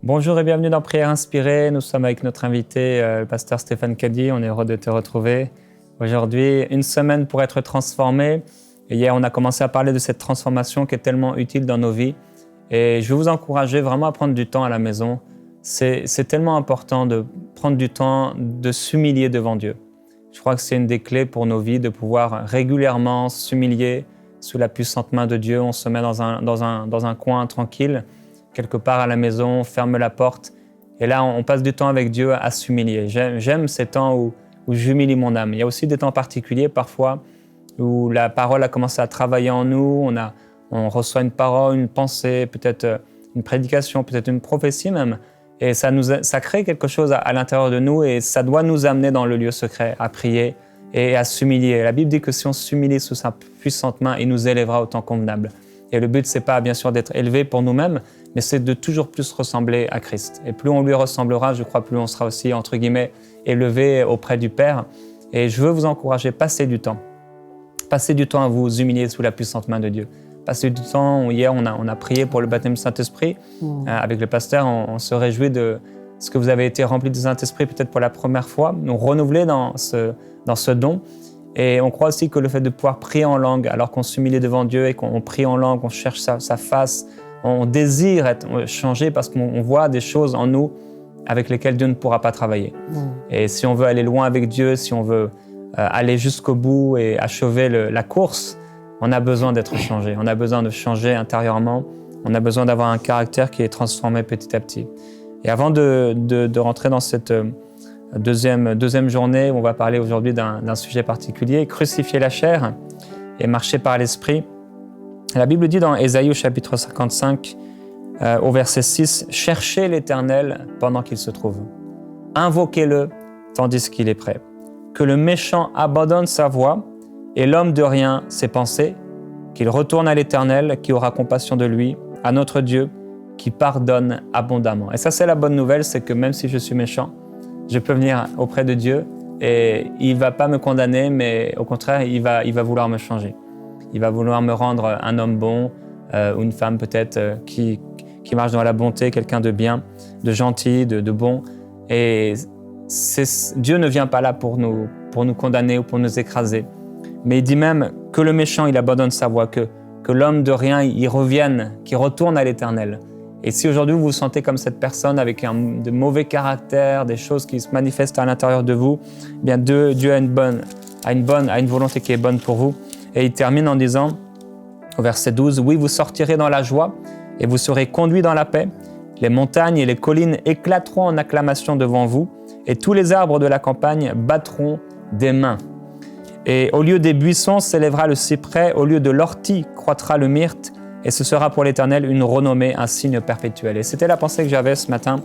Bonjour et bienvenue dans Prière Inspirée. Nous sommes avec notre invité, le pasteur Stéphane Caddy. On est heureux de te retrouver. Aujourd'hui, une semaine pour être transformé. Et hier, on a commencé à parler de cette transformation qui est tellement utile dans nos vies. Et je veux vous encourager vraiment à prendre du temps à la maison. C'est tellement important de prendre du temps, de s'humilier devant Dieu. Je crois que c'est une des clés pour nos vies, de pouvoir régulièrement s'humilier sous la puissante main de Dieu. On se met dans un coin tranquille, quelque part à la maison, on ferme la porte. Et là, on passe du temps avec Dieu à s'humilier. J'aime ces temps où j'humilie mon âme. Il y a aussi des temps particuliers, parfois, où la parole a commencé à travailler en nous. On reçoit une parole, une pensée, peut-être une prédication, peut-être une prophétie même. Et ça crée quelque chose à l'intérieur de nous et ça doit nous amener dans le lieu secret à prier et à s'humilier. La Bible dit que si on s'humilie sous sa puissante main, il nous élèvera au temps convenable. Et le but, c'est pas bien sûr d'être élevé pour nous-mêmes, mais c'est de toujours plus ressembler à Christ. Et plus on lui ressemblera, je crois, plus on sera aussi, entre guillemets, élevé auprès du Père. Et je veux vous encourager, passez du temps. Passez du temps à vous humilier sous la puissante main de Dieu. Passez du temps, hier on a prié pour le baptême du Saint-Esprit. Avec le pasteur, on se réjouit de ce que vous avez été remplis du Saint-Esprit peut-être pour la première fois, nous renouveler dans ce don. Et on croit aussi que le fait de pouvoir prier en langue, alors qu'on s'humilie devant Dieu et qu'on prie en langue, on cherche sa face, on désire être changé parce qu'on voit des choses en nous avec lesquelles Dieu ne pourra pas travailler. Et si on veut aller loin avec Dieu, si on veut aller jusqu'au bout et achever la course, on a besoin d'être changé, on a besoin de changer intérieurement, on a besoin d'avoir un caractère qui est transformé petit à petit. Et avant de rentrer dans cette deuxième journée, on va parler aujourd'hui d'un sujet particulier, crucifier la chair et marcher par l'esprit. La Bible dit dans Ésaïe au chapitre 55, au verset 6, « Cherchez l'Éternel pendant qu'il se trouve, invoquez-le tandis qu'il est prêt. Que le méchant abandonne sa voie et l'homme de rien ses pensées, qu'il retourne à l'Éternel qui aura compassion de lui, à notre Dieu qui pardonne abondamment. » Et ça, c'est la bonne nouvelle, c'est que même si je suis méchant, je peux venir auprès de Dieu et il ne va pas me condamner, mais au contraire, il va vouloir me changer. Il va vouloir me rendre un homme bon, ou une femme peut-être qui marche dans la bonté, quelqu'un de bien, de gentil, de bon. Et Dieu ne vient pas là pour nous condamner ou pour nous écraser. Mais il dit même que le méchant, il abandonne sa voie, que l'homme de rien, il revienne, qu'il retourne à l'Éternel. Et si aujourd'hui vous vous sentez comme cette personne avec de mauvais caractères, des choses qui se manifestent à l'intérieur de vous, eh bien Dieu a une volonté qui est bonne pour vous. Et il termine en disant, au verset 12, « Oui, vous sortirez dans la joie et vous serez conduits dans la paix. Les montagnes et les collines éclateront en acclamation devant vous et tous les arbres de la campagne battront des mains. Et au lieu des buissons s'élèvera le cyprès, au lieu de l'ortie croîtra le myrte, et ce sera pour l'Éternel une renommée, un signe perpétuel. » Et c'était la pensée que j'avais ce matin,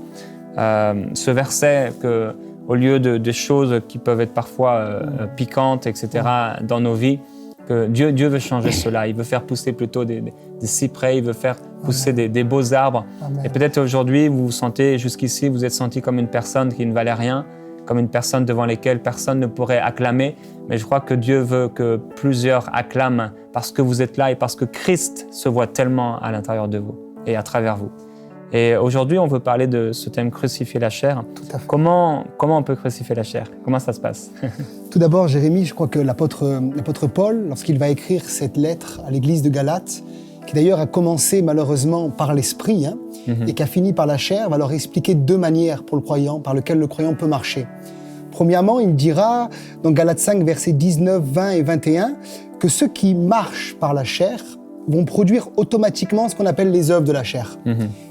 ce verset que, au lieu de choses qui peuvent être parfois piquantes, etc., dans nos vies, que Dieu veut changer cela. Il veut faire pousser plutôt des cyprès, il veut faire pousser des beaux arbres. Amen. Et peut-être aujourd'hui, vous vous sentez, jusqu'ici, vous êtes senti comme une personne qui ne valait rien, comme une personne devant laquelle personne ne pourrait acclamer. Mais je crois que Dieu veut que plusieurs acclament parce que vous êtes là et parce que Christ se voit tellement à l'intérieur de vous et à travers vous. Et aujourd'hui, on veut parler de ce thème « Crucifier la chair ». Comment on peut crucifier la chair? Comment ça se passe? Tout d'abord, Jérémie, je crois que l'apôtre Paul, lorsqu'il va écrire cette lettre à l'église de Galate, qui d'ailleurs a commencé malheureusement par l'esprit et qui a fini par la chair, va leur expliquer deux manières pour le croyant, par lesquelles le croyant peut marcher. Premièrement, il dira dans Galates 5, versets 19, 20 et 21, que ceux qui marchent par la chair vont produire automatiquement ce qu'on appelle les œuvres de la chair.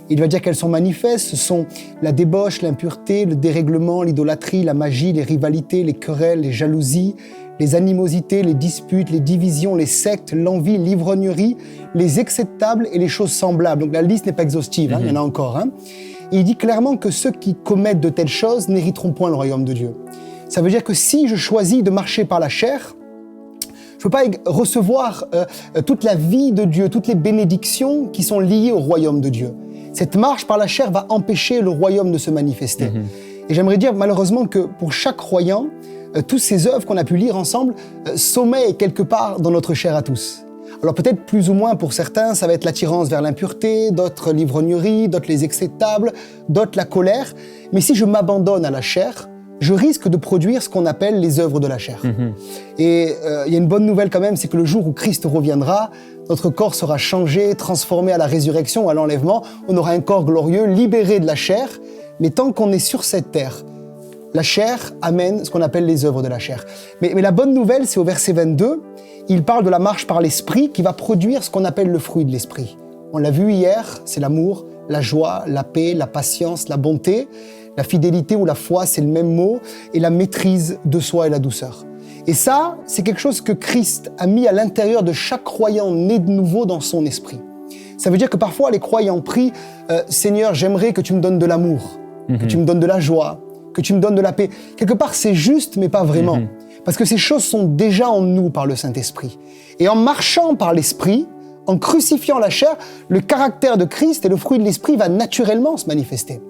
Il va dire qu'elles sont manifestes, ce sont la débauche, l'impureté, le dérèglement, l'idolâtrie, la magie, les rivalités, les querelles, les jalousies, les animosités, les disputes, les divisions, les sectes, l'envie, l'ivrognerie, les acceptables et les choses semblables. Donc la liste n'est pas exhaustive, il y en a encore. Et il dit clairement que ceux qui commettent de telles choses n'hériteront point le royaume de Dieu. Ça veut dire que si je choisis de marcher par la chair, je ne peux pas recevoir toute la vie de Dieu, toutes les bénédictions qui sont liées au royaume de Dieu. Cette marche par la chair va empêcher le royaume de se manifester. Et j'aimerais dire malheureusement que pour chaque croyant, toutes ces œuvres qu'on a pu lire ensemble sommeillent quelque part dans notre chair à tous. Alors peut-être plus ou moins pour certains, ça va être l'attirance vers l'impureté, d'autres l'ivrognerie, d'autres les excès de table, d'autres la colère. Mais si je m'abandonne à la chair, je risque de produire ce qu'on appelle les œuvres de la chair. Et il y a une bonne nouvelle quand même, c'est que le jour où Christ reviendra, notre corps sera changé, transformé à la résurrection ou à l'enlèvement. On aura un corps glorieux, libéré de la chair. Mais tant qu'on est sur cette terre, la chair amène ce qu'on appelle les œuvres de la chair. Mais la bonne nouvelle, c'est au verset 22, il parle de la marche par l'esprit qui va produire ce qu'on appelle le fruit de l'esprit. On l'a vu hier, c'est l'amour, la joie, la paix, la patience, la bonté, la fidélité ou la foi, c'est le même mot, et la maîtrise de soi et la douceur. Et ça, c'est quelque chose que Christ a mis à l'intérieur de chaque croyant né de nouveau dans son esprit. Ça veut dire que parfois les croyants prient « Seigneur, j'aimerais que tu me donnes de l'amour, que tu me donnes de la joie, que tu me donnes de la paix. » Quelque part, c'est juste, mais pas vraiment. Parce que ces choses sont déjà en nous par le Saint-Esprit. Et en marchant par l'Esprit, en crucifiant la chair, le caractère de Christ et le fruit de l'Esprit va naturellement se manifester.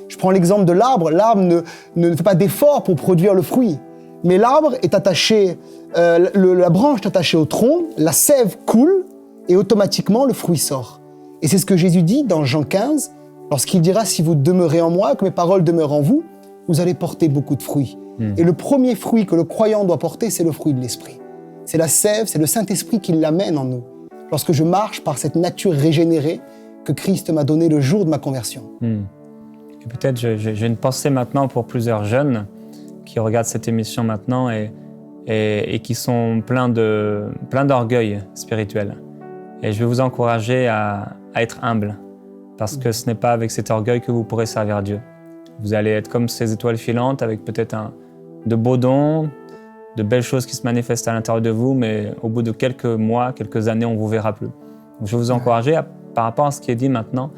Je prends l'exemple de l'arbre. L'arbre ne fait pas d'effort pour produire le fruit. Mais l'arbre est attaché, la branche est attachée au tronc, la sève coule et automatiquement le fruit sort. Et c'est ce que Jésus dit dans Jean 15, lorsqu'il dira « Si vous demeurez en moi, que mes paroles demeurent en vous, vous allez porter beaucoup de fruits. » Et le premier fruit que le croyant doit porter, c'est le fruit de l'Esprit. C'est la sève, c'est le Saint-Esprit qui l'amène en nous. Lorsque je marche par cette nature régénérée que Christ m'a donnée le jour de ma conversion. Et peut-être j'ai une pensée maintenant pour plusieurs jeunes qui regardent cette émission maintenant et qui sont pleins d'orgueil spirituel. Et je vais vous encourager à être humble, parce que ce n'est pas avec cet orgueil que vous pourrez servir Dieu. Vous allez être comme ces étoiles filantes avec peut-être de beaux dons, de belles choses qui se manifestent à l'intérieur de vous, mais au bout de quelques mois, quelques années, on ne vous verra plus. Donc, je vais vous encourager, par rapport à ce qui est dit maintenant,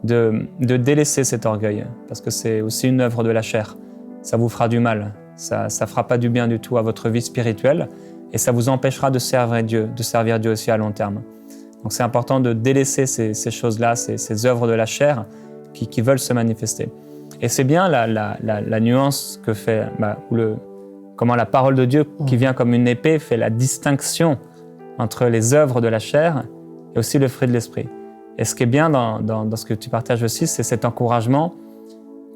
de délaisser cet orgueil, parce que c'est aussi une œuvre de la chair. Ça vous fera du mal, ça ne fera pas du bien du tout à votre vie spirituelle, et ça vous empêchera de servir Dieu aussi à long terme. Donc c'est important de délaisser ces choses-là, ces œuvres de la chair qui veulent se manifester. Et c'est bien la nuance que fait, comment la parole de Dieu qui vient comme une épée fait la distinction entre les œuvres de la chair et aussi le fruit de l'esprit. Et ce qui est bien dans ce que tu partages aussi, c'est cet encouragement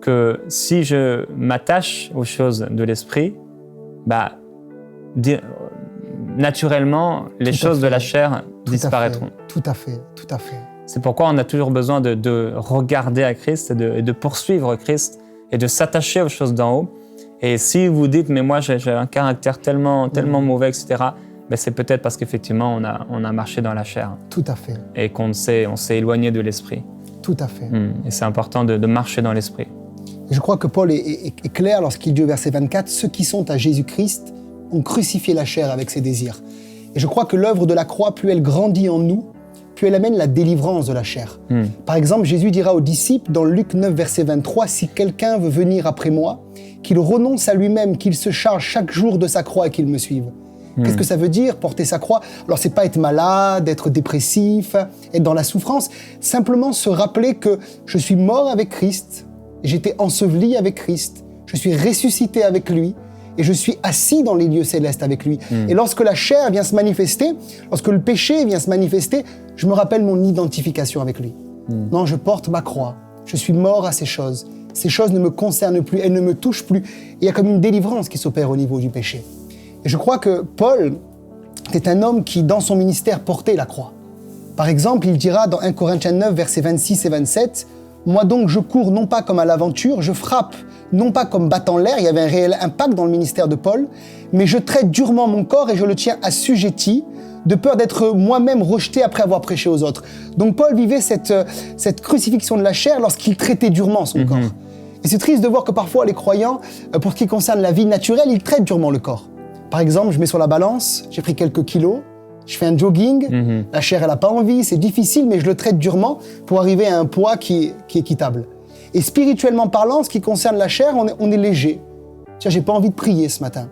que si je m'attache aux choses de l'esprit, naturellement, les choses de la chair disparaîtront. Tout à fait, tout à fait. C'est pourquoi on a toujours besoin de regarder à Christ et de poursuivre Christ et de s'attacher aux choses d'en haut. Et si vous dites, mais moi j'ai un caractère tellement mauvais, etc., c'est peut-être parce qu'effectivement on a marché dans la chair. Tout à fait. Et qu'on s'est éloigné de l'esprit. Tout à fait. Et c'est important de marcher dans l'esprit. Je crois que Paul est clair lorsqu'il dit au verset 24, « Ceux qui sont à Jésus-Christ ont crucifié la chair avec ses désirs. » Et je crois que l'œuvre de la croix, plus elle grandit en nous, plus elle amène la délivrance de la chair. Par exemple, Jésus dira aux disciples dans Luc 9, verset 23, « Si quelqu'un veut venir après moi, qu'il renonce à lui-même, qu'il se charge chaque jour de sa croix et qu'il me suive. » Qu'est-ce que ça veut dire, porter sa croix? Alors, c'est pas être malade, être dépressif, être dans la souffrance. Simplement se rappeler que je suis mort avec Christ, j'étais enseveli avec Christ, je suis ressuscité avec lui, et je suis assis dans les lieux célestes avec lui. Et lorsque la chair vient se manifester, lorsque le péché vient se manifester, je me rappelle mon identification avec lui. Non, je porte ma croix, je suis mort à ces choses. Ces choses ne me concernent plus, elles ne me touchent plus. Et il y a comme une délivrance qui s'opère au niveau du péché. Et je crois que Paul est un homme qui, dans son ministère, portait la croix. Par exemple, il dira dans 1 Corinthiens 9, versets 26 et 27, « Moi donc, je cours non pas comme à l'aventure, je frappe non pas comme battant l'air, il y avait un réel impact dans le ministère de Paul, mais je traite durement mon corps et je le tiens assujetti, de peur d'être moi-même rejeté après avoir prêché aux autres. » Donc Paul vivait cette crucifixion de la chair lorsqu'il traitait durement son corps. Et c'est triste de voir que parfois les croyants, pour ce qui concerne la vie naturelle, ils traitent durement le corps. Par exemple, je mets sur la balance, j'ai pris quelques kilos, je fais un jogging, la chair elle n'a pas envie, c'est difficile, mais je le traite durement pour arriver à un poids qui est équitable. Et spirituellement parlant, ce qui concerne la chair, on est léger. Tiens, j'ai pas envie de prier ce matin,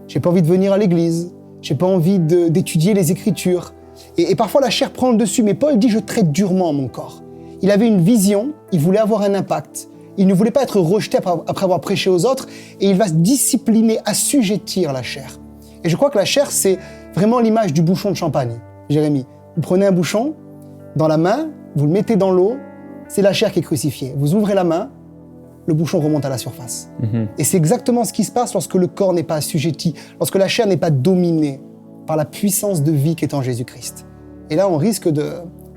j'ai pas envie de venir à l'église, j'ai pas envie d'étudier les Écritures. Et parfois la chair prend le dessus, mais Paul dit « je traite durement mon corps ». Il avait une vision, il voulait avoir un impact. Il ne voulait pas être rejeté après avoir prêché aux autres, et il va se discipliner, assujettir la chair. Et je crois que la chair, c'est vraiment l'image du bouchon de champagne, Jérémie. Vous prenez un bouchon dans la main, vous le mettez dans l'eau, c'est la chair qui est crucifiée. Vous ouvrez la main, le bouchon remonte à la surface. Et c'est exactement ce qui se passe lorsque le corps n'est pas assujetti, lorsque la chair n'est pas dominée par la puissance de vie qui est en Jésus-Christ. Et là, on risque de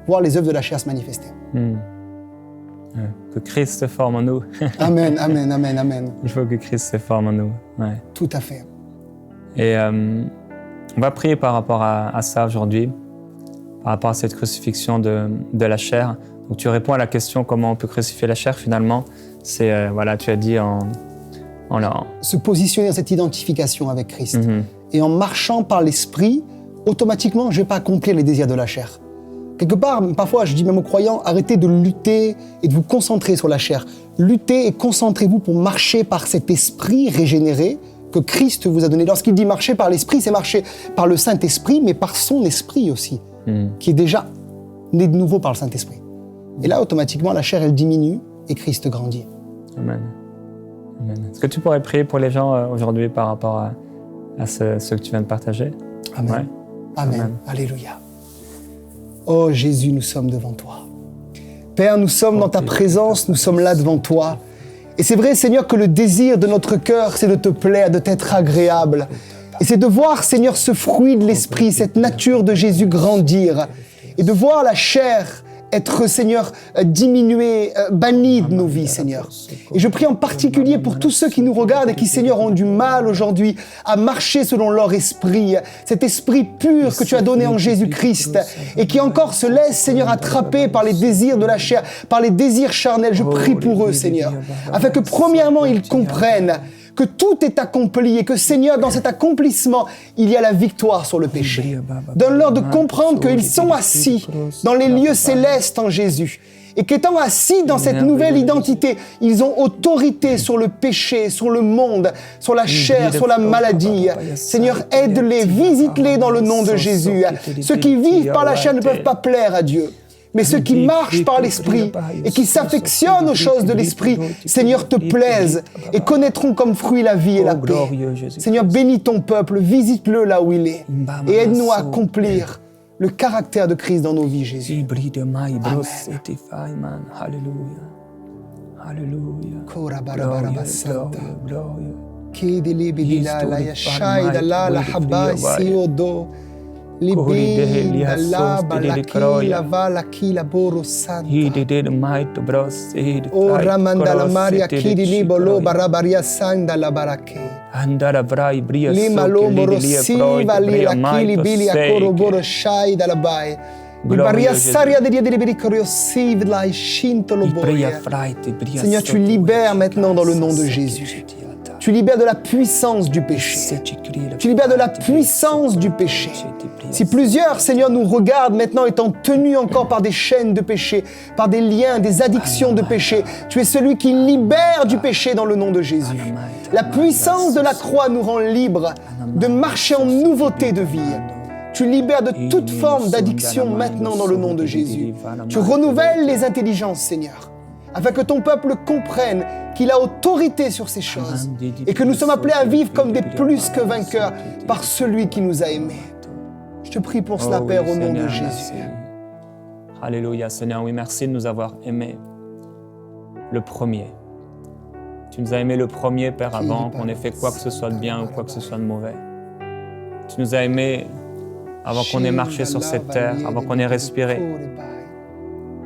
voir les œuvres de la chair se manifester. Que Christ se forme en nous. Amen, amen, amen, amen. Il faut que Christ se forme en nous. Ouais. Tout à fait. Et on va prier par rapport à ça aujourd'hui, par rapport à cette crucifixion de la chair. Donc tu réponds à la question comment on peut crucifier la chair finalement. C'est, voilà, tu as dit en se positionner dans cette identification avec Christ. Et en marchant par l'esprit, automatiquement, je ne vais pas accomplir les désirs de la chair. Quelque part, parfois, je dis même aux croyants, arrêtez de lutter et de vous concentrer sur la chair. Luttez et concentrez-vous pour marcher par cet esprit régénéré que Christ vous a donné. Lorsqu'il dit marcher par l'esprit, c'est marcher par le Saint-Esprit, mais par son esprit aussi, qui est déjà né de nouveau par le Saint-Esprit. Et là, automatiquement, la chair, elle diminue et Christ grandit. Amen. Amen. Est-ce que tu pourrais prier pour les gens aujourd'hui par rapport à ce que tu viens de partager? Amen. Ouais. Amen. Amen. Alléluia. Oh Jésus, nous sommes devant toi. Père, nous sommes dans ta présence, nous sommes là devant toi. Et c'est vrai, Seigneur, que le désir de notre cœur, c'est de te plaire, de t'être agréable. Et c'est de voir, Seigneur, ce fruit de l'Esprit, cette nature de Jésus grandir. Et de voir la chair être, Seigneur, diminuée, bannie de nos vies, Seigneur. Et je prie en particulier pour tous ceux qui nous regardent et qui, Seigneur, ont du mal aujourd'hui à marcher selon leur esprit, cet esprit pur que tu as donné en Jésus-Christ et qui encore se laisse, Seigneur, attraper par les désirs de la chair, par les désirs charnels. Je prie pour eux, Seigneur, afin que premièrement, ils comprennent que tout est accompli et que, Seigneur, dans cet accomplissement, il y a la victoire sur le péché. Donne-leur de comprendre qu'ils sont assis dans les lieux célestes en Jésus et qu'étant assis dans cette nouvelle identité, ils ont autorité sur le péché, sur le monde, sur la chair, sur la maladie. Seigneur, aide-les, visite-les dans le nom de Jésus. Ceux qui vivent par la chair ne peuvent pas plaire à Dieu. Mais ceux qui marchent par l'Esprit et qui s'affectionnent aux choses de l'Esprit, Seigneur, te plaisent et connaîtront comme fruit la vie et la paix. Seigneur, bénis ton peuple, visite-le là où il est et aide-nous à accomplir le caractère de Christ dans nos vies, Jésus. Amen. Libi dalla balakila valakila boro santa. O ramanda la maria kidi libolo barabaria sanda la barake. Lima lo morosiva li la kili bili akoro boro shai dalla bai. Baria saria de dia de liberi curiosive la ishinto lo boya. Seigneur, tu libères maintenant dans le nom de Jésus. Tu libères de la puissance du péché. Tu libères de la puissance du péché. Si plusieurs, Seigneur, nous regardent maintenant étant tenus encore par des chaînes de péché, par des liens, des addictions de péché, tu es celui qui libère du péché dans le nom de Jésus. La puissance de la croix nous rend libres de marcher en nouveauté de vie. Tu libères de toute forme d'addiction maintenant dans le nom de Jésus. Tu renouvelles les intelligences, Seigneur, afin que ton peuple comprenne qu'il a autorité sur ces choses et que nous sommes appelés à vivre comme des plus que vainqueurs par celui qui nous a aimés. Je te prie pour cela, Père, au nom de Jésus. Alléluia, Seigneur, oui, merci de nous avoir aimés le premier. Tu nous as aimés le premier, Père, avant qu'on ait fait quoi que ce soit de bien ou quoi que ce soit de mauvais. Tu nous as aimés avant qu'on ait marché sur cette terre, avant qu'on ait respiré.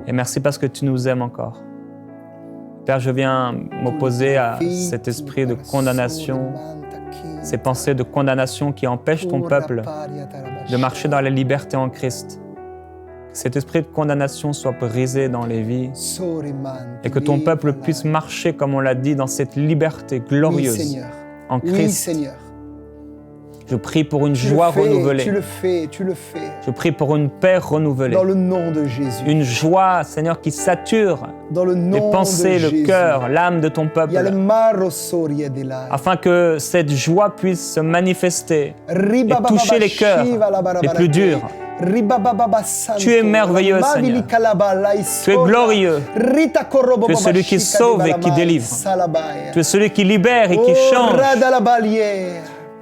Et merci parce que tu nous aimes encore. Père, je viens m'opposer à cet esprit de condamnation, ces pensées de condamnation qui empêchent ton peuple de marcher dans la liberté en Christ. Que cet esprit de condamnation soit brisé dans les vies et que ton peuple puisse marcher, comme on l'a dit, dans cette liberté glorieuse en Christ. Oui, Seigneur. Je prie pour une joie renouvelée. Tu le fais. Je prie pour une paix renouvelée. Dans le nom de Jésus. Une joie, Seigneur, qui sature dans le nom les pensées, de le cœur, l'âme de ton peuple. Afin que cette joie puisse se manifester et toucher les cœurs les plus durs. Tu es merveilleux, Seigneur. Tu es glorieux. Tu es celui qui sauve et qui délivre. Tu es celui qui libère et qui change.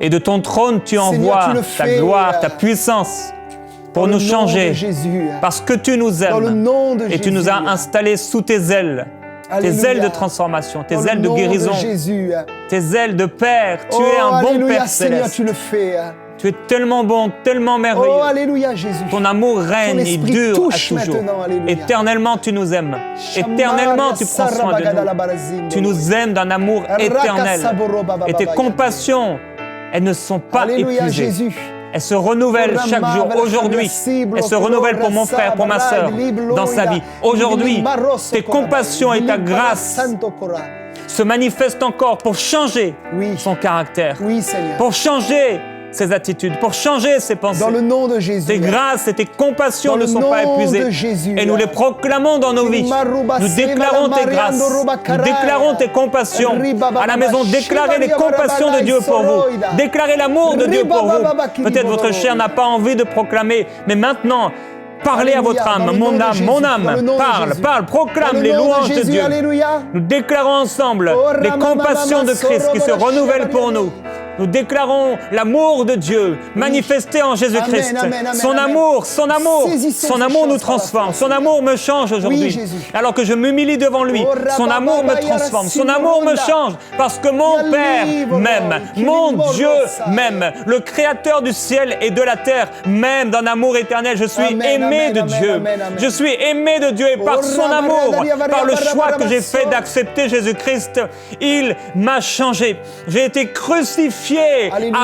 Et de ton trône, tu envoies ta gloire, ta puissance. pour nous changer. Jésus. Parce que tu nous Dans le aimes nom de et Jésus. tu nous as installés sous tes ailes. Alléluia. Tes ailes de transformation, tes Dans ailes le de nom guérison, Jésus. tes ailes de Père. Tu es un bon Alléluia, Père Seigneur, céleste. tu le fais. Tu es tellement bon, tellement merveilleux. Oh, Alléluia, Jésus. Ton amour règne, Ton il esprit dure à touche toujours. maintenant, Alléluia. Éternellement, tu nous aimes. Éternellement, tu prends soin de nous. Tu nous aimes d'un amour éternel. Et tes compassions, elles ne sont pas Alléluia, épuisées. Jésus. Elles se renouvellent chaque jour. Aujourd'hui, elles se renouvellent pour mon frère, pour ma sœur, dans sa vie. Aujourd'hui, tes compassions et ta grâce se manifestent encore pour changer son caractère, Seigneur. pour changer ses attitudes, pour changer ses pensées. Dans le nom de Jésus. Tes grâces et tes compassions Dans ne sont pas le nom épuisées. de Jésus. Et nous les proclamons dans nos vies. Nous déclarons tes grâces. Nous déclarons tes compassions. À la maison, déclarez les compassions de Dieu pour vous. Déclarez l'amour de Dieu pour vous. Peut-être votre chair n'a pas envie de proclamer, mais maintenant, parlez à votre âme. Mon âme, parle, proclame les louanges de Dieu. Alléluia. Nous déclarons ensemble les compassions de Christ qui se renouvellent pour nous. Nous déclarons l'amour de Dieu manifesté en Jésus-Christ. Son amour nous transforme. Son amour me change aujourd'hui. Alors que je m'humilie devant lui, son amour me transforme. Son amour me change parce que mon Père m'aime. Mon Dieu m'aime. Le Créateur du ciel et de la terre m'aime d'un amour éternel. Je suis aimé de Dieu. Je suis aimé de Dieu et par son amour, par le choix que j'ai fait d'accepter Jésus-Christ, il m'a changé. J'ai été crucifié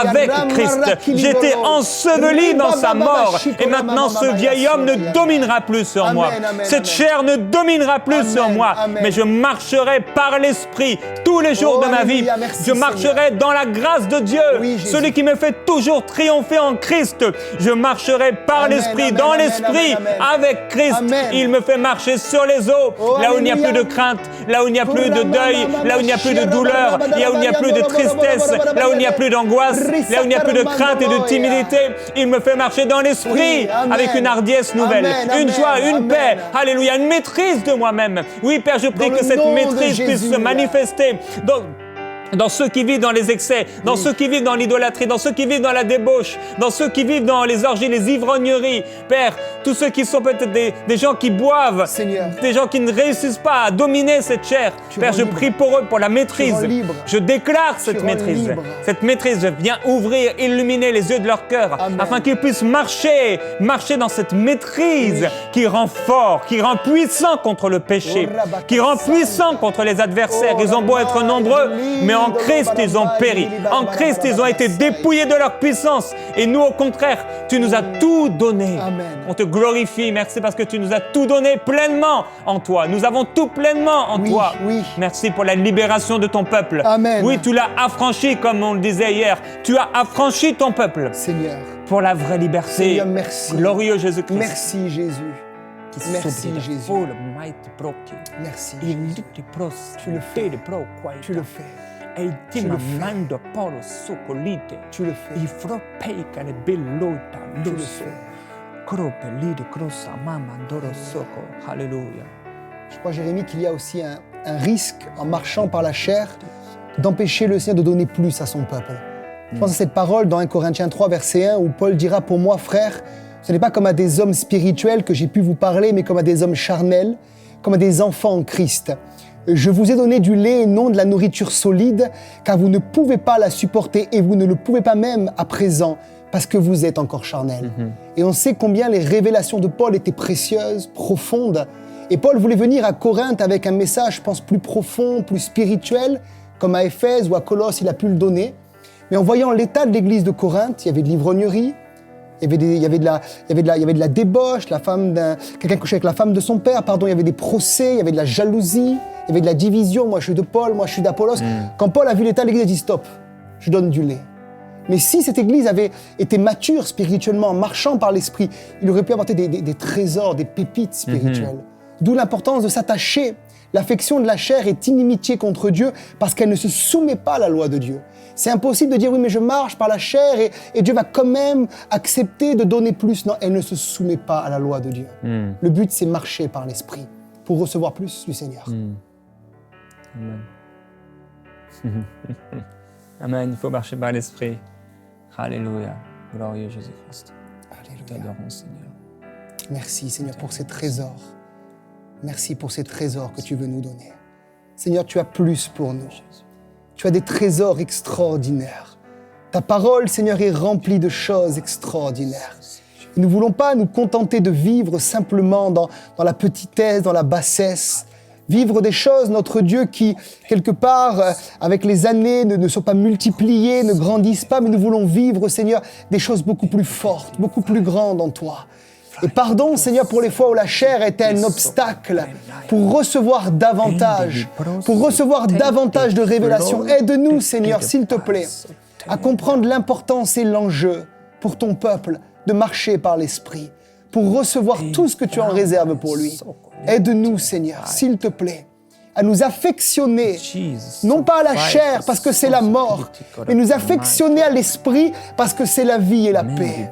avec Christ. J'ai été enseveli dans sa mort. Et maintenant, ce vieil homme ne dominera plus sur moi. Cette chair ne dominera plus sur moi. Mais je marcherai par l'Esprit tous les jours de ma vie. Je marcherai dans la grâce de Dieu. Celui qui me fait toujours triompher en Christ. Je marcherai par l'Esprit, dans l'Esprit, avec Christ. Il me fait marcher sur les eaux. Là où il n'y a plus de crainte, là où il n'y a plus de deuil, là où il n'y a plus de douleur, là où il n'y a plus de tristesse, là où il n'y a plus d'angoisse, là où il n'y a plus de crainte et de timidité, il me fait marcher dans l'esprit avec une hardiesse nouvelle, une joie, une paix, alléluia, une maîtrise de moi-même. Oui, Père, je prie que cette maîtrise puisse se manifester dans ceux qui vivent dans les excès, dans ceux qui vivent dans l'idolâtrie, dans ceux qui vivent dans la débauche, dans ceux qui vivent dans les orgies, les ivrogneries. Père, tous ceux qui sont peut-être des gens qui boivent, Seigneur, des gens qui ne réussissent pas à dominer cette chair. Père, je prie pour eux, pour la maîtrise. Je déclare cette maîtrise. Cette maîtrise vient ouvrir, illuminer les yeux de leur cœur, afin qu'ils puissent marcher dans cette maîtrise qui rend fort, qui rend puissant contre le péché, qui rend puissant contre les adversaires. Ils ont beau être nombreux, mais en Christ, ils ont péri. En Christ, ils ont été dépouillés de leur puissance. Et nous, au contraire, tu nous as tout donné. Amen. On te glorifie. Merci parce que tu nous as tout donné pleinement en toi. Nous avons tout pleinement en toi. Oui. Merci pour la libération de ton peuple. Amen. Oui, tu l'as affranchi, comme on le disait hier. Tu as affranchi ton peuple. Seigneur. Pour la vraie liberté. Seigneur, merci. Glorieux Jésus-Christ. Merci, Jésus. Merci, Jésus. Merci, Jésus. Tu le fais. Tu le fais. Tu le fais. Tu le fais. Tu le fais. Je crois, Jérémie, qu'il y a aussi un risque en marchant par la chair d'empêcher le Seigneur de donner plus à son peuple. Je pense à cette parole dans 1 Corinthiens 3, verset 1, où Paul dira « Pour moi, frère, ce n'est pas comme à des hommes spirituels que j'ai pu vous parler, mais comme à des hommes charnels, comme à des enfants en Christ. Je vous ai donné du lait et non de la nourriture solide, car vous ne pouvez pas la supporter et vous ne le pouvez pas même à présent, parce que vous êtes encore charnel. Et on sait combien les révélations de Paul étaient précieuses, profondes. Et Paul voulait venir à Corinthe avec un message, je pense, plus profond, plus spirituel, comme à Éphèse ou à Colosse, il a pu le donner. Mais en voyant l'état de l'église de Corinthe, il y avait de l'ivrognerie, il y avait de la débauche, quelqu'un couchait avec la femme de son père, il y avait des procès, il y avait de la jalousie, il y avait de la division, moi je suis de Paul, moi je suis d'Apollos. Quand Paul a vu l'état de l'église, il a dit stop, je donne du lait. Mais si cette église avait été mature spirituellement, marchant par l'esprit, il aurait pu apporter des trésors, des pépites spirituelles. D'où l'importance de s'attacher. L'affection de la chair est inimitié contre Dieu parce qu'elle ne se soumet pas à la loi de Dieu. C'est impossible de dire oui mais je marche par la chair et Dieu va quand même accepter de donner plus. Non, elle ne se soumet pas à la loi de Dieu. Le but c'est marcher par l'esprit pour recevoir plus du Seigneur. Amen. Amen, il faut marcher par l'esprit. Alléluia, glorieux Jésus-Christ. Alléluia. T'adorons Seigneur. Merci, Seigneur, pour ces trésors. Merci pour ces trésors que tu veux nous donner. Seigneur, tu as plus pour nous. Tu as des trésors extraordinaires. Ta parole, Seigneur, est remplie de choses extraordinaires. Nous ne voulons pas nous contenter de vivre simplement dans la petitesse, dans la bassesse. Vivre des choses, notre Dieu, qui, quelque part, avec les années, ne sont pas multipliées, ne grandissent pas, mais nous voulons vivre, Seigneur, des choses beaucoup plus fortes, beaucoup plus grandes en toi. Et pardon, Seigneur, pour les fois où la chair était un obstacle pour recevoir davantage, de révélations. Aide-nous, Seigneur, s'il te plaît, à comprendre l'importance et l'enjeu pour ton peuple de marcher par l'Esprit, pour recevoir tout ce que tu en réserves pour lui. Aide-nous, Seigneur, s'il te plaît, à nous affectionner, non pas à la chair parce que c'est la mort, mais nous affectionner à l'esprit parce que c'est la vie et la paix.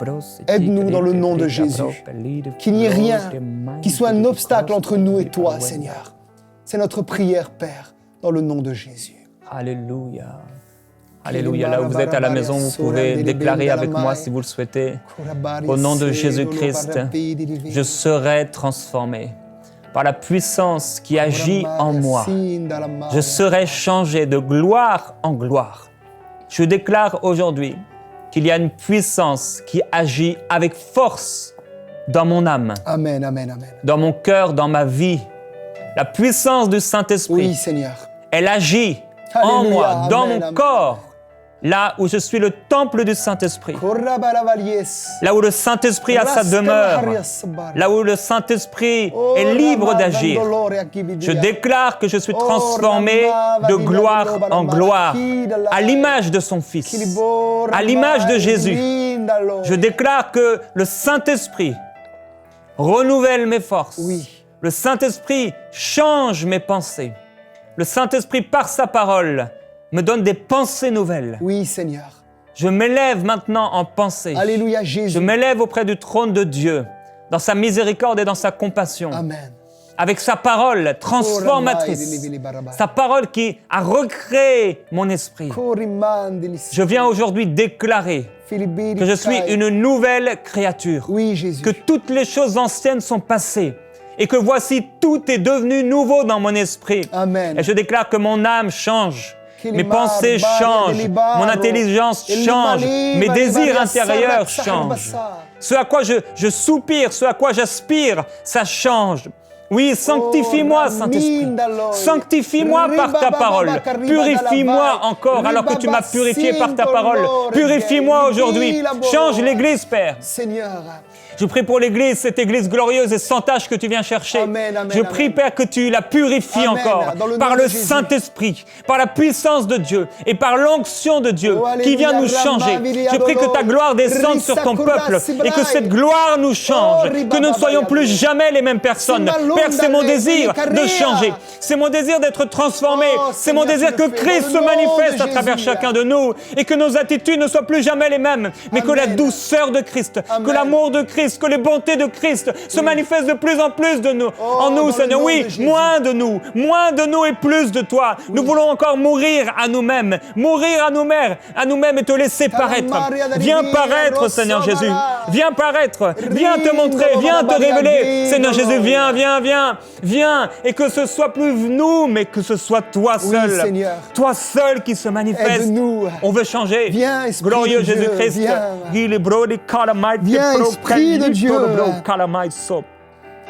Aide-nous dans le nom de Jésus. Qu'il n'y ait rien qui soit un obstacle entre nous et toi, Seigneur. C'est notre prière, Père, dans le nom de Jésus. Alléluia. Alléluia. Là où vous êtes à la maison, vous pouvez déclarer avec moi, si vous le souhaitez, au nom de Jésus-Christ, je serai transformé par la puissance qui agit en moi. Je serai changé de gloire en gloire. Je déclare aujourd'hui qu'il y a une puissance qui agit avec force dans mon âme, Amen, amen, amen. dans mon cœur, dans ma vie. La puissance du Saint-Esprit, Oui, Seigneur. elle agit en Alléluia, moi, dans amen, mon amen. corps, là où je suis le temple du Saint-Esprit, là où le Saint-Esprit a sa demeure, là où le Saint-Esprit est libre d'agir. Je déclare que je suis transformé de gloire en gloire, à l'image de son Fils, à l'image de Jésus. Je déclare que le Saint-Esprit renouvelle mes forces. Oui. Le Saint-Esprit change mes pensées. Le Saint-Esprit, par sa parole, me donne des pensées nouvelles. Oui, Seigneur. Je m'élève maintenant en pensée. Alléluia, Jésus. Je m'élève auprès du trône de Dieu, dans sa miséricorde et dans sa compassion. Amen. Avec sa parole transformatrice, sa parole qui a recréé mon esprit. Je viens aujourd'hui déclarer que je suis une nouvelle créature, Oui, Jésus. que toutes les choses anciennes sont passées et que voici tout est devenu nouveau dans mon esprit. Amen. Et je déclare que mon âme change, mes pensées changent, mon intelligence change, mes désirs intérieurs changent. Ce à quoi je soupire, ce à quoi j'aspire, ça change. Oui, sanctifie-moi, Saint-Esprit. Sanctifie-moi par ta parole. Purifie-moi encore alors que tu m'as purifié par ta parole. Purifie-moi aujourd'hui. Change l'Église, Père. Seigneur. Je prie pour l'Église, cette Église glorieuse et sans tache que tu viens chercher. Amen, amen, Je prie, Père, que tu la purifies Amen, encore dans le par nom le de Jésus. Saint-Esprit, par la puissance de Dieu et par l'onction de Dieu Oh, qui vient alléluia, nous changer. Rama, Je prie que ta gloire descende sur ton peuple et que cette gloire nous change, que nous ne soyons plus jamais les mêmes personnes. Père, c'est mon désir de changer. C'est mon désir d'être transformé. Oh, C'est mon Seigneur, désir tu le que fais Christ dans se le nom manifeste de à travers Jésus. chacun de nous et que nos attitudes ne soient plus jamais les mêmes, mais que la Amen. douceur de Christ, Amen. que l'amour de Christ, que les bontés de Christ se manifestent de plus en plus de nous, en dans nous, le Seigneur. nom Oui, de Jésus. moins de nous et plus de toi. Nous voulons encore mourir à nous-mêmes et te laisser paraître. Viens paraître, Seigneur Jésus. Viens paraître, viens te montrer, viens te révéler. Seigneur Jésus, viens, et que ce soit plus nous, mais que ce soit toi seul. Oui, Seigneur. Toi seul qui se manifeste. Aide-nous. On veut changer. Viens, Esprit Glorieux de Dieu, Jésus-Christ. Viens, Esprit de Dieu.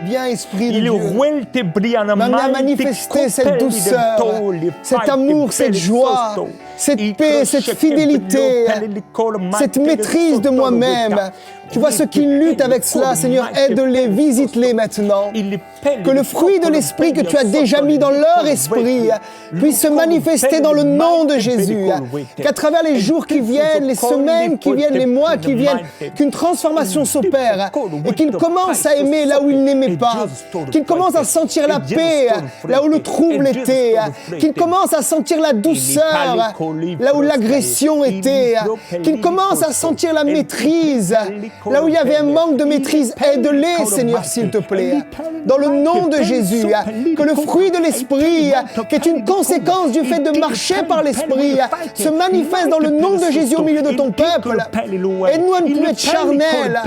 Viens, Esprit de Dieu. Viens manifester cette douceur, cet amour, cette joie, cette paix, cette fidélité, cette maîtrise de moi-même. Tu vois ceux qui luttent avec cela, Seigneur, aide-les, visite-les maintenant. Que le fruit de l'esprit que tu as déjà mis dans leur esprit puisse se manifester dans le nom de Jésus. Qu'à travers les jours qui viennent, les semaines qui viennent, les mois qui viennent, qu'une transformation s'opère et qu'ils commencent à aimer là où ils n'aimaient pas, qu'ils commencent à sentir la paix là où le trouble était, qu'ils commencent à sentir la douceur là où l'agression était, qu'ils commencent à sentir la maîtrise Là où il y avait un manque de maîtrise, aide-les, Seigneur, s'il te plaît. Dans le nom de Jésus, que le fruit de l'Esprit, qui est une conséquence du fait de marcher par l'Esprit, se manifeste dans le nom de Jésus au milieu de ton peuple. Aide-nous à ne plus être charnel,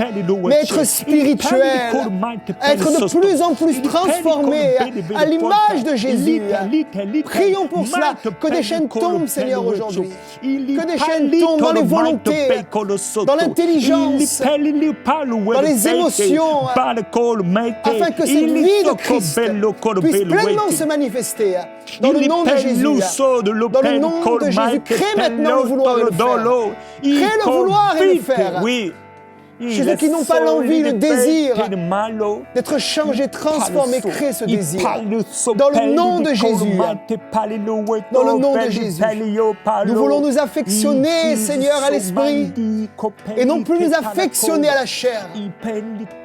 mais être spirituel, être de plus en plus transformé à l'image de Jésus. Prions pour cela, que des chaînes tombent, Seigneur, aujourd'hui. Que des chaînes tombent dans les volontés, dans l'intelligence, dans les émotions, afin que cette vie de Christ puisse pleinement se manifester dans le nom de Jésus. Dans le nom de Jésus, crée maintenant le vouloir et le faire. Crée le vouloir et le faire. Chez ceux qui n'ont pas l'envie, le désir d'être changés, transformés, crée ce désir. Dans le nom de Jésus. Dans le nom de Jésus. Nous voulons nous affectionner, Seigneur, à l'Esprit et non plus nous affectionner à la chair.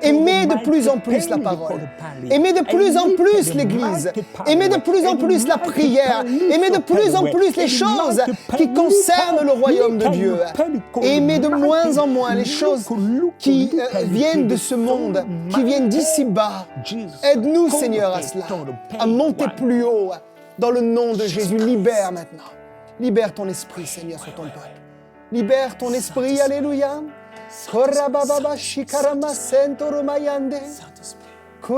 Aimer de plus en plus la parole. Aimer de plus en plus l'Église. Aimer de plus en plus la prière. Aimer de plus en plus les choses qui concernent le royaume de Dieu. Aimer de moins en moins les choses qui viennent de ce monde, qui viennent d'ici-bas. Aide-nous, Seigneur, à cela, à monter plus haut. Dans le nom de Jésus, libère maintenant. Libère ton esprit, Seigneur, sur ton peuple. Libère ton esprit, alléluia. Oh,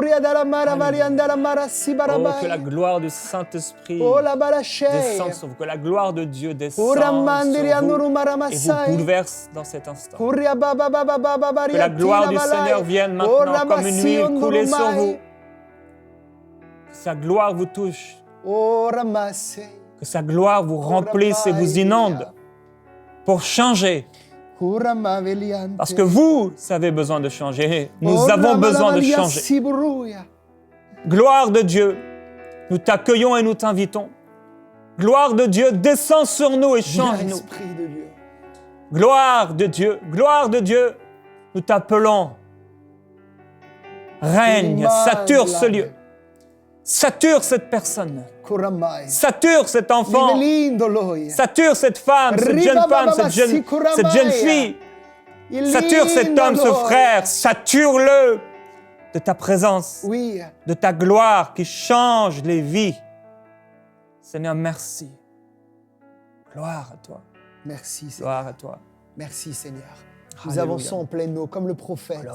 que la gloire du Saint-Esprit descende sur vous, que la gloire de Dieu descende sur vous et vous bouleverse dans cet instant. Que la gloire du Seigneur vienne maintenant comme une huile couler sur vous. Que sa gloire vous touche. Que sa gloire vous remplisse et vous inonde pour changer. Parce que vous avez besoin de changer. Nous avons besoin de changer. Gloire de Dieu, nous t'accueillons et nous t'invitons. Gloire de Dieu, descends sur nous et change-nous. Gloire de Dieu, nous t'appelons. Règne, sature ce lieu. Sature cette personne. Sature cet enfant. Sature cette femme, cette jeune femme, cette jeune fille. Sature cet homme, ce frère. Sature-le de ta présence, de ta gloire qui change les vies. Seigneur, merci. Gloire à toi. Merci, Seigneur. Gloire à toi. Merci, Seigneur. Nous avançons en pleine eau, comme le prophète,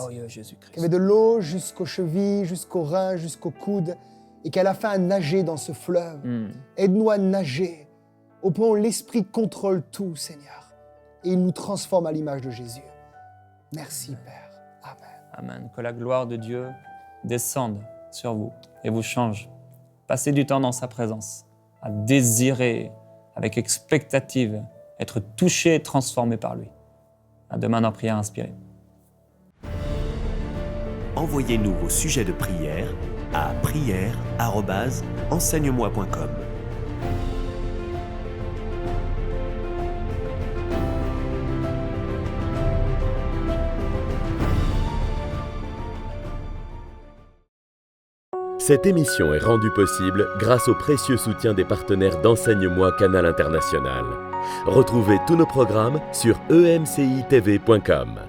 qui avait de l'eau jusqu'aux chevilles, jusqu'aux reins, jusqu'aux coudes, et qu'à la fin a nagé dans ce fleuve. Aide-nous à nager au point où l'Esprit contrôle tout, Seigneur, et il nous transforme à l'image de Jésus. Merci, Père. Amen. Amen. Que la gloire de Dieu descende sur vous et vous change. Passez du temps dans sa présence, à désirer, avec expectative, être touché et transformé par lui. À demain dans Prière Inspirée. Envoyez-nous vos sujets de prière à prière@enseigne-moi.com. Cette émission est rendue possible grâce au précieux soutien des partenaires d'Enseigne-moi Canal International. Retrouvez tous nos programmes sur emcitv.com.